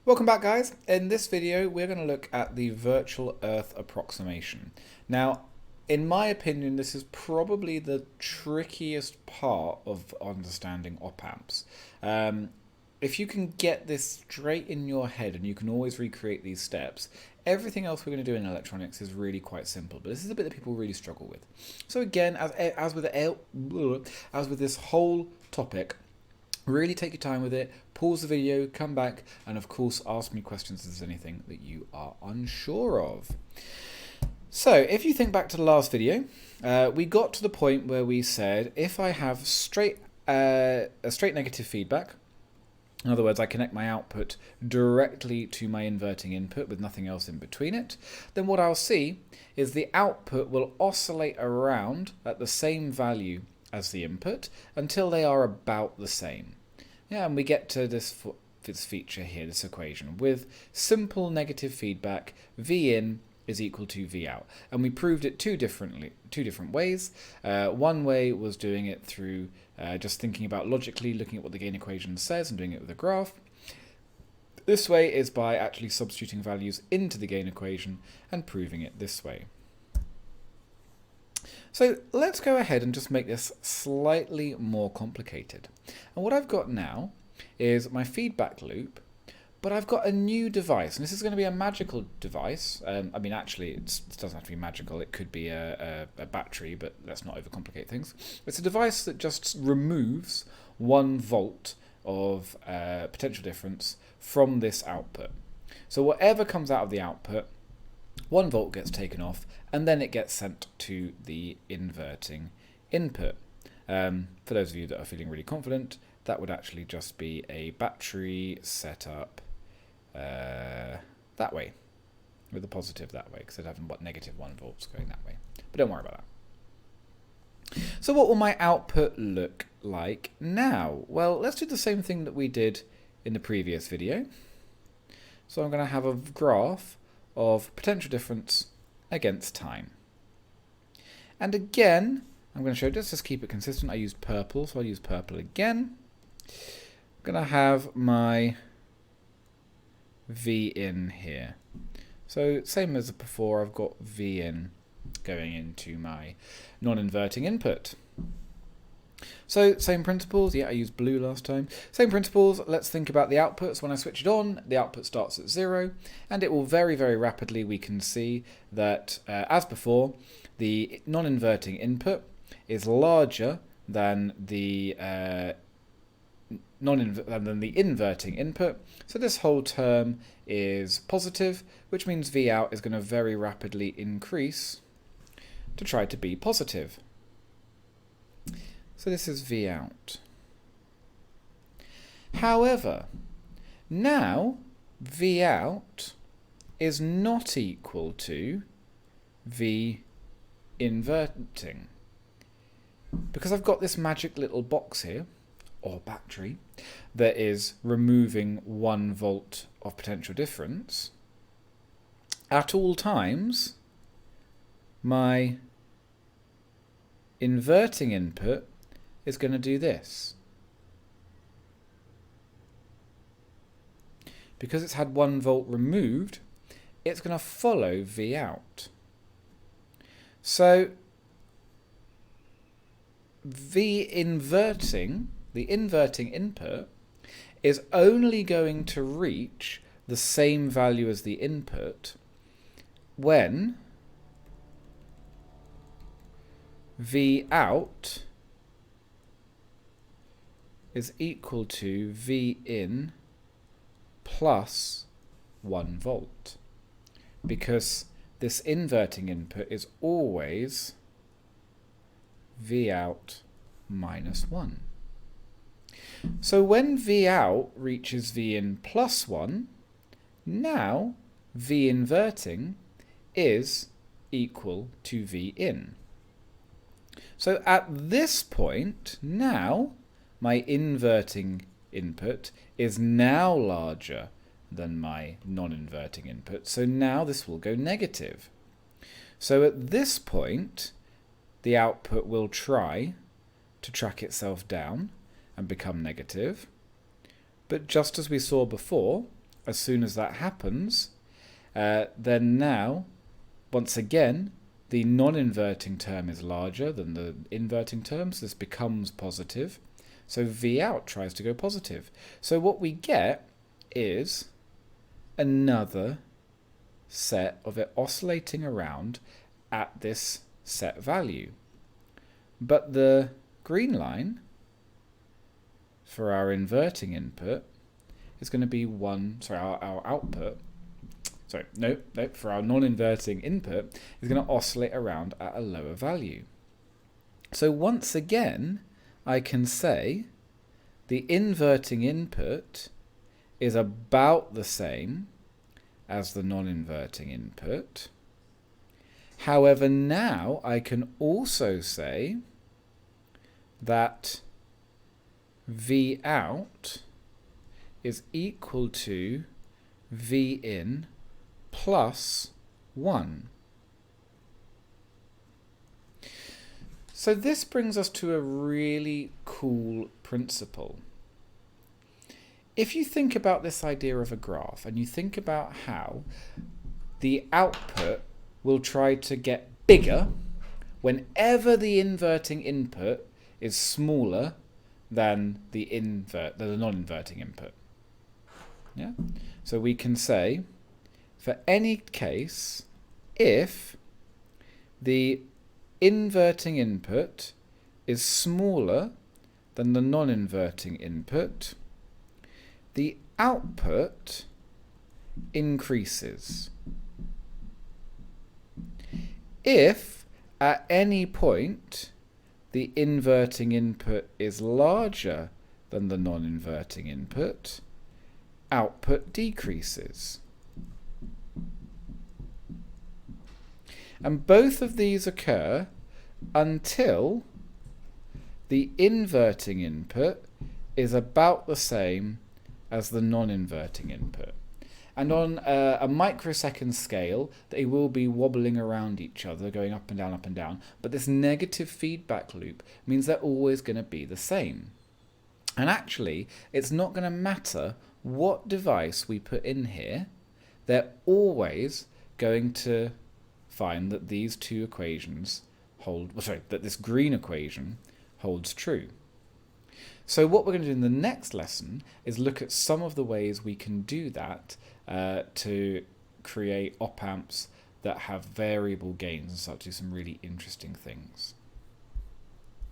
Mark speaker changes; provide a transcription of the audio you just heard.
Speaker 1: Welcome back, guys. In this video we're going to look at the virtual Earth approximation. Now, in my opinion, this is probably the trickiest part of understanding op-amps. If you can get this straight in your head and you can always recreate these steps, everything else we're going to do in electronics is really quite simple. But this is a bit that people really struggle with. So again, as with this whole topic, really take your time with it, pause the video, come back, and of course ask me questions if there's anything that you are unsure of. So if you think back to the last video, we got to the point where we said if I have a straight negative feedback, in other words, I connect my output directly to my inverting input with nothing else in between it, then what I'll see is the output will oscillate around at the same value as the input until they are about the same. Yeah, and we get to this feature here, this equation, with simple negative feedback, V in is equal to V out. And we proved it two different ways. One way was doing it through just thinking about logically, looking at what the gain equation says and doing it with a graph. This way is by actually substituting values into the gain equation and proving it this way. So let's go ahead and just make this slightly more complicated. And what I've got now is my feedback loop, but I've got a new device, and this is going to be a magical device. I mean, actually, it doesn't have to be magical. It could be a battery, but let's not overcomplicate things. It's a device that just removes 1 volt of potential difference from this output. So whatever comes out of the output, 1 volt gets taken off, and then it gets sent to the inverting input. For those of you that are feeling really confident, that would actually just be a battery set up that way, with the positive that way, because I'd have negative 1 volts going that way. But don't worry about that. So what will my output look like now? Well, let's do the same thing that we did in the previous video. So I'm going to have a graph of potential difference against time. And again, I'm going to show, just keep it consistent, I used purple, so I'll use purple again. I'm going to have my V in here. So same as before, I've got V in going into my non-inverting input. So same principles, yeah, I used blue last time. Same principles, let's think about the outputs. When I switch it on, the output starts at 0, and it will very, very rapidly, we can see that, as before, the non-inverting input is larger than the inverting input. So this whole term is positive, which means V out is going to very rapidly increase to try to be positive. So this is V out. However, now V out is not equal to V inverting, because I've got this magic little box here, or battery, that is removing 1 volt of potential difference. At all times, my inverting input is going to do this. Because it's had 1 volt removed, it's going to follow V out. So the inverting input is only going to reach the same value as the input when V out is equal to V in plus 1 volt, because this inverting input is always V out minus 1. So when V out reaches V in plus 1, now V inverting is equal to V in. So at this point, now my inverting input is now larger than my non-inverting input. So now this will go negative. So at this point, the output will try to track itself down and become negative. But just as we saw before, as soon as that happens, then now, once again, the non-inverting term is larger than the inverting term, so this becomes positive. So V out tries to go positive. So what we get is another set of it oscillating around at this set value. But the green line for our inverting input is going to be our output. For our non-inverting input is going to oscillate around at a lower value. So once again, I can say the inverting input is about the same as the non-inverting input. However, now I can also say that V out is equal to V in plus 1. So this brings us to a really cool principle. If you think about this idea of a graph and you think about how the output will try to get bigger whenever the inverting input is smaller than the non-inverting input. Yeah? So we can say, for any case, if the inverting input is smaller than the non-inverting input, the output increases. If at any point the inverting input is larger than the non-inverting input, output decreases. And both of these occur until the inverting input is about the same as the non-inverting input. And on a microsecond scale, they will be wobbling around each other, going up and down. But this negative feedback loop means they're always going to be the same. And actually, it's not going to matter what device we put in here. They're always going to find that these two equations that this green equation holds true. So what we're going to do in the next lesson is look at some of the ways we can do that to create op-amps that have variable gains and start to do some really interesting things.